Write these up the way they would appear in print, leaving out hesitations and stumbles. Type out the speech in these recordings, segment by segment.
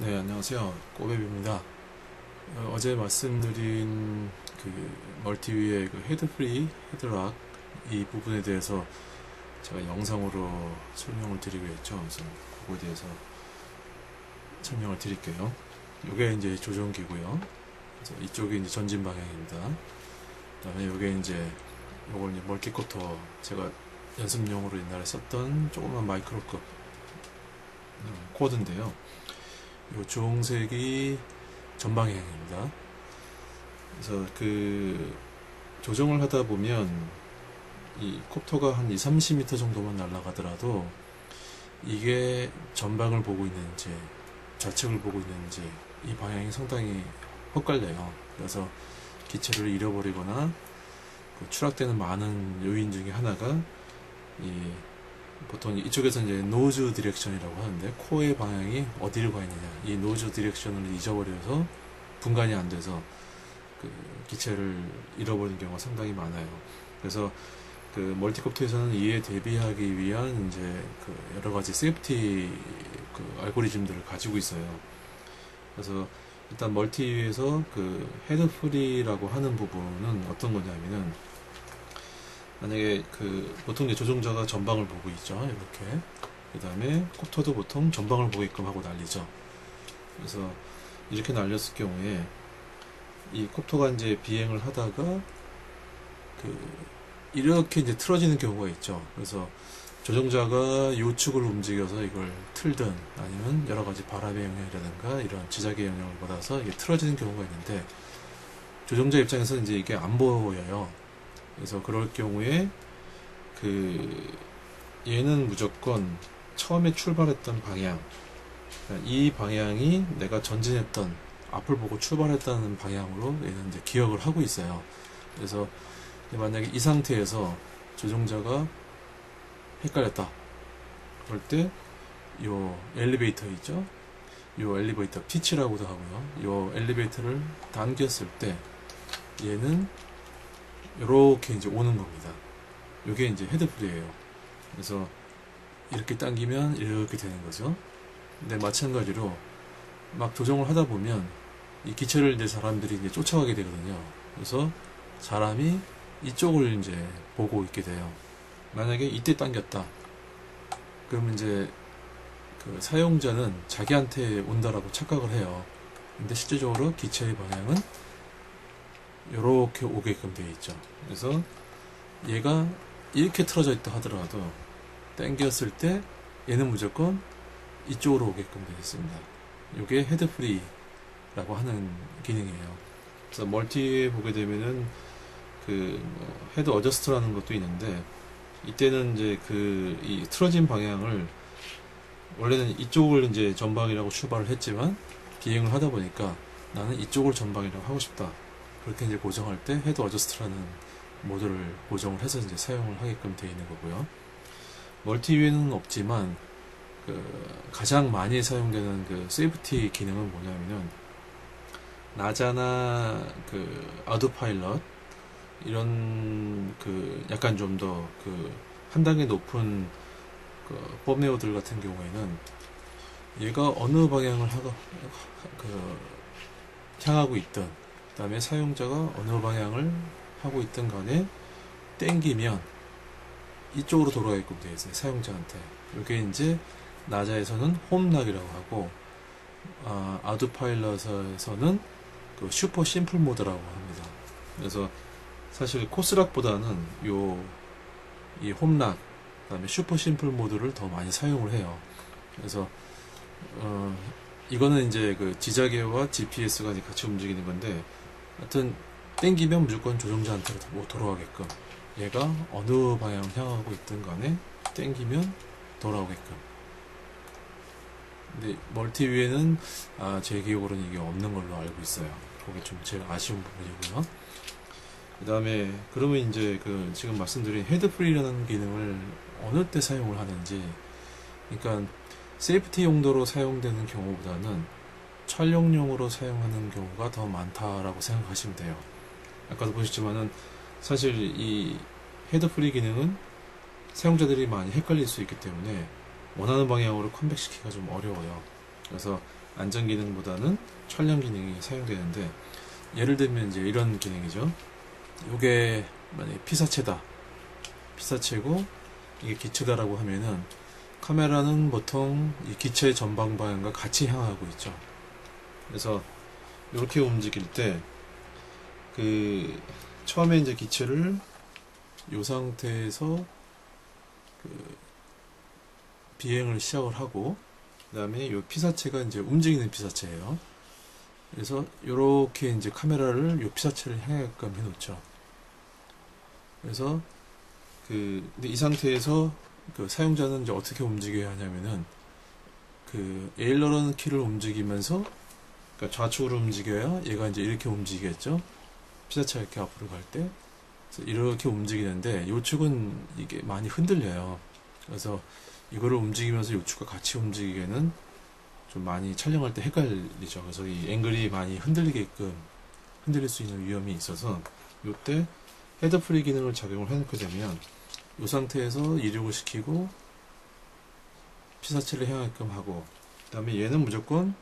네, 안녕하세요. 꼬베비입니다. 어제 말씀드린 멀티위의 헤드프리, 헤드락 이 부분에 대해서 제가 영상으로 설명을 드리기로 했죠. 그래서 그거에 대해서 설명을 드릴게요. 이게 이제 조종기고요. 그래서 이쪽이 이제 전진 방향입니다. 그다음에 이게 이제 요걸 이제 멀티코터, 제가 연습용으로 옛날에 썼던 조그만 마이크로급 코드인데요. 이 주홍색이 전방향입니다. 그래서 조정을 하다 보면 이 콥터가 한 20-30m 정도만 날아가더라도 이게 전방을 보고 있는지 좌측을 보고 있는지 이 방향이 상당히 헛갈려요. 그래서 기체를 잃어버리거나 추락되는 많은 요인 중에 하나가 보통 이쪽에서 이제 노즈 디렉션이라고 하는데, 코의 방향이 어디로 가 있느냐, 이 노즈 디렉션을 잊어버려서 분간이 안 돼서 기체를 잃어버리는 경우가 상당히 많아요. 그래서 멀티콥터에서는 이에 대비하기 위한 이제 여러 가지 세이프티 알고리즘들을 가지고 있어요. 그래서 일단 멀티에서 헤드프리라고 하는 부분은 어떤 거냐면은, 만약에 보통 이제 조종자가 전방을 보고 있죠. 이렇게. 그 다음에 콥터도 보통 전방을 보게끔 하고 날리죠. 그래서 이렇게 날렸을 경우에 이 콥터가 이제 비행을 하다가 이렇게 이제 틀어지는 경우가 있죠. 그래서 조종자가 요축을 움직여서 이걸 틀든 아니면 여러 가지 바람의 영향이라든가 이런 지작의 영향을 받아서 이게 틀어지는 경우가 있는데, 조종자 입장에서는 이제 이게 안 보여요. 그래서 그럴 경우에 얘는 무조건 처음에 출발했던 방향, 이 방향이 내가 전진했던, 앞을 보고 출발했다는 방향으로 얘는 이제 기억을 하고 있어요. 그래서 만약에 이 상태에서 조종자가 헷갈렸다, 그럴 때 요 엘리베이터 있죠, 요 엘리베이터 피치라고도 하고요, 요 엘리베이터를 당겼을 때 얘는 이렇게 이제 오는 겁니다. 이게 이제 헤드프리예요. 그래서 이렇게 당기면 이렇게 되는 거죠. 근데 마찬가지로 막 조정을 하다 보면 이 기체를 이제 사람들이 이제 쫓아가게 되거든요. 그래서 사람이 이쪽을 이제 보고 있게 돼요. 만약에 이때 당겼다, 그러면 이제 사용자는 자기한테 온다라고 착각을 해요. 근데 실제적으로 기체의 방향은 이렇게 오게끔 되어 있죠. 그래서 얘가 이렇게 틀어져 있다 하더라도 당겼을 때 얘는 무조건 이쪽으로 오게끔 되어 있습니다. 이게 헤드프리라고 하는 기능이에요. 그래서 멀티에 보게 되면은 헤드 어저스트라는 것도 있는데, 이때는 이제 이 틀어진 방향을, 원래는 이쪽을 이제 전방이라고 출발을 했지만 비행을 하다 보니까 나는 이쪽을 전방이라고 하고 싶다, 그렇게 이제 고정할 때 헤드 어저스트라는 모드를 고정을 해서 이제 사용을 하게끔 되어 있는 거고요. 멀티위에는 없지만 가장 많이 사용되는 세이프티 기능은 뭐냐면은, 나자나 아우토파일럿 이런 약간 좀 더 한 단계 높은 펌웨어들 같은 경우에는 얘가 어느 방향을 향하고 있든, 그 다음에 사용자가 어느 방향을 하고 있든 간에 땡기면 이쪽으로 돌아가게끔 되어 있어요, 사용자한테. 이게 이제 나자에서는 홈락이라고 하고, 아우토파일럿에서는 슈퍼 심플 모드라고 합니다. 그래서 사실 코스락보다는 이 홈락, 그 다음에 슈퍼 심플 모드를 더 많이 사용을 해요. 그래서 이거는 이제 지자계와 GPS가 같이 움직이는 건데, 하여튼 땡기면 무조건 조종자한테 돌아가게끔, 얘가 어느 방향을 향하고 있든 간에 땡기면 돌아오게끔. 근데 멀티위에는 제 기억으로는 이게 없는 걸로 알고 있어요. 그게 좀 제일 아쉬운 부분이고요. 그 다음에 그러면 이제 지금 말씀드린 헤드프리라는 기능을 어느 때 사용을 하는지, 그러니까 세이프티 용도로 사용되는 경우보다는 촬영용으로 사용하는 경우가 더 많다라고 생각하시면 돼요. 아까도 보셨지만은 사실 이 헤드프리 기능은 사용자들이 많이 헷갈릴 수 있기 때문에 원하는 방향으로 컴백시키기가 좀 어려워요. 그래서 안전 기능보다는 촬영 기능이 사용되는데, 예를 들면 이제 이런 기능이죠. 이게 만약에 피사체다, 피사체고 이게 기체다라고 하면은 카메라는 보통 이 기체의 전방 방향과 같이 향하고 있죠. 그래서 이렇게 움직일 때 처음에 이제 기체를 이 상태에서 비행을 시작을 하고, 그 다음에 이 피사체가 이제 움직이는 피사체예요. 그래서 이렇게 이제 카메라를 이 피사체를 향하게끔 해놓죠. 그래서 근데 이 상태에서 사용자는 이제 어떻게 움직여야 하냐면은 에일러런 키를 움직이면서, 그러니까 좌측으로 움직여야 얘가 이제 이렇게 움직이겠죠. 피사체가 이렇게 앞으로 갈 때. 그래서 이렇게 움직이는데 요축은 이게 많이 흔들려요. 그래서 이거를 움직이면서 요축과 같이 움직이기에는 좀 많이 촬영할 때 헷갈리죠. 그래서 이 앵글이 많이 흔들릴 수 있는 위험이 있어서, 이때 헤드프리 기능을 작용을 해놓게 되면 이 상태에서 이륙을 시키고 피사체를 향하게끔 하고, 그 다음에 얘는 무조건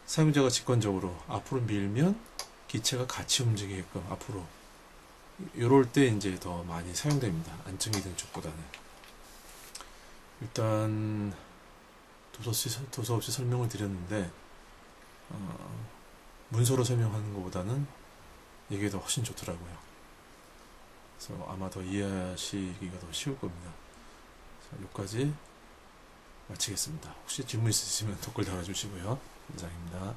사용자가 직관적으로 앞으로 밀면 기체가 같이 움직이게끔 앞으로, 요럴 때 이제 더 많이 사용됩니다. 안전기능 쪽보다는. 일단 도서 없이 설명을 드렸는데, 문서로 설명하는 것보다는 이게 더 훨씬 좋더라고요. 그래서 아마 더 이해하시기가 더 쉬울 겁니다. 여기까지 마치겠습니다. 혹시 질문 있으시면 댓글 달아주시고요. 감사합니다.